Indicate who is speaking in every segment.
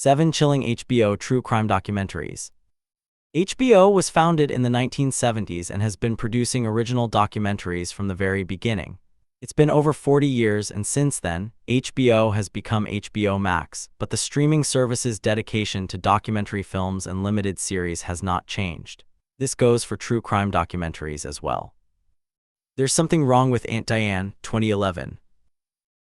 Speaker 1: 7 Chilling HBO True Crime Documentaries. HBO was founded in the 1970s and has been producing original documentaries from the very beginning. It's been over 40 years, and since then, HBO has become HBO Max, but the streaming service's dedication to documentary films and limited series has not changed. This goes for true crime documentaries as well. There's Something Wrong with Aunt Diane, 2011.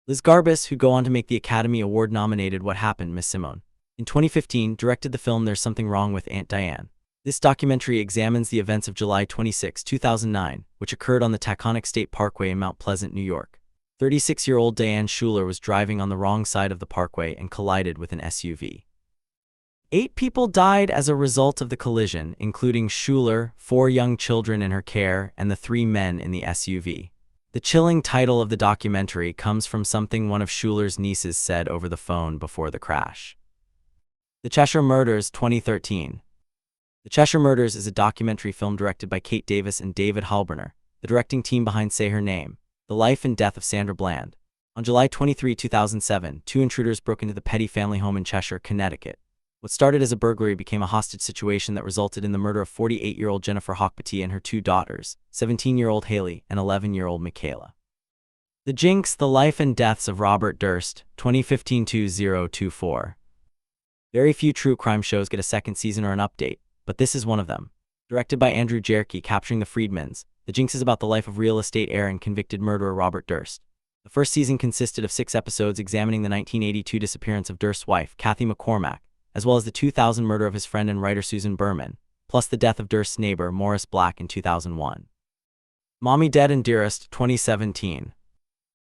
Speaker 1: Liz Garbus, who go on to make the Academy Award-nominated What Happened, Miss Simone, in 2015 directed the film There's Something Wrong with Aunt Diane. This documentary examines the events of July 26, 2009, which occurred on the Taconic State Parkway in Mount Pleasant, New York. 36-year-old Diane Schuler was driving on the wrong side of the parkway and collided with an SUV. 8 people died as a result of the collision, including Schuler, 4 young children in her care, and the 3 men in the SUV. The chilling title of the documentary comes from something one of Schuler's nieces said over the phone before the crash. The Cheshire Murders, 2013. The Cheshire Murders is a documentary film directed by Kate Davis and David Halberner, the directing team behind Say Her Name, The Life and Death of Sandra Bland. On July 23, 2007, 2 intruders broke into the Petty family home in Cheshire, Connecticut. What started as a burglary became a hostage situation that resulted in the murder of 48-year-old Jennifer Hochpatty and her 2 daughters, 17-year-old Haley and 11-year-old Michaela. The Jinx, The Life and Deaths of Robert Durst, 2015-2024. Very few true crime shows get a second season or an update, but this is one of them. Directed by Andrew Jerke, capturing the Friedmans, The Jinx is about the life of real estate heir and convicted murderer Robert Durst. The first season consisted of 6 episodes examining the 1982 disappearance of Durst's wife, Kathy McCormack, as well as the 2000 murder of his friend and writer Susan Berman, plus the death of Durst's neighbor Morris Black in 2001. Mommy Dead and Dearest, 2017.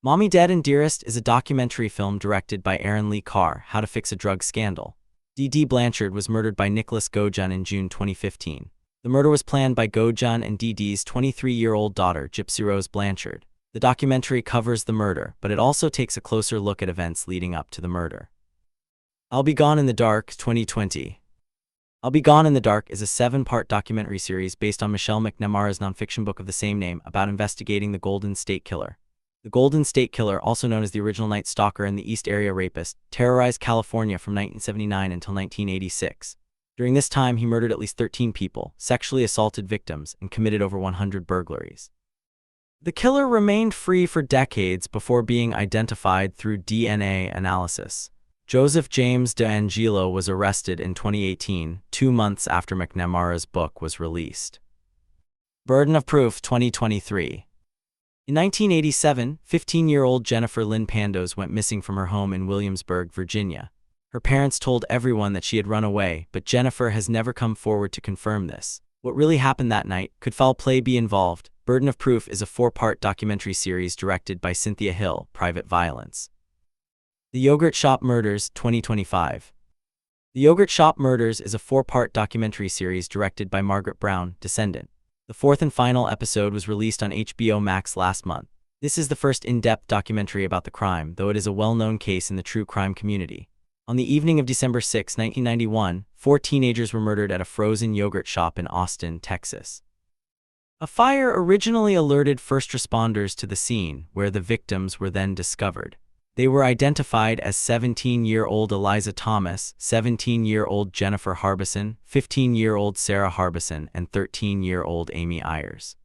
Speaker 1: Mommy Dead and Dearest is a documentary film directed by Aaron Lee Carr, How to Fix a Drug Scandal. Dee Blanchard was murdered by Nicholas Gojun in June 2015. The murder was planned by Gojun and Dee's 23-year-old daughter, Gypsy Rose Blanchard. The documentary covers the murder, but it also takes a closer look at events leading up to the murder. I'll Be Gone in the Dark, 2020. I'll Be Gone in the Dark is a 7-part documentary series based on Michelle McNamara's nonfiction book of the same name about investigating the Golden State Killer. The Golden State Killer, also known as the original Night Stalker and the East Area Rapist, terrorized California from 1979 until 1986. During this time, he murdered at least 13 people, sexually assaulted victims, and committed over 100 burglaries. The killer remained free for decades before being identified through DNA analysis. Joseph James DeAngelo was arrested in 2018, 2 months after McNamara's book was released. Burden of Proof, 2023. In 1987, 15-year-old Jennifer Lynn Pandos went missing from her home in Williamsburg, Virginia. Her parents told everyone that she had run away, but Jennifer has never come forward to confirm this. What really happened that night? Could foul play be involved? Burden of Proof is a 4-part documentary series directed by Cynthia Hill, Private Violence. The Yogurt Shop Murders, 2025. The Yogurt Shop Murders is a 4-part documentary series directed by Margaret Brown, Descendant. The 4th and final episode was released on HBO Max last month. This is the first in-depth documentary about the crime, though it is a well-known case in the true crime community. On the evening of December 6, 1991, 4 teenagers were murdered at a frozen yogurt shop in Austin, Texas. A fire originally alerted first responders to the scene, where the victims were then discovered. They were identified as 17-year-old Eliza Thomas, 17-year-old Jennifer Harbison, 15-year-old Sarah Harbison, and 13-year-old Amy Ayers.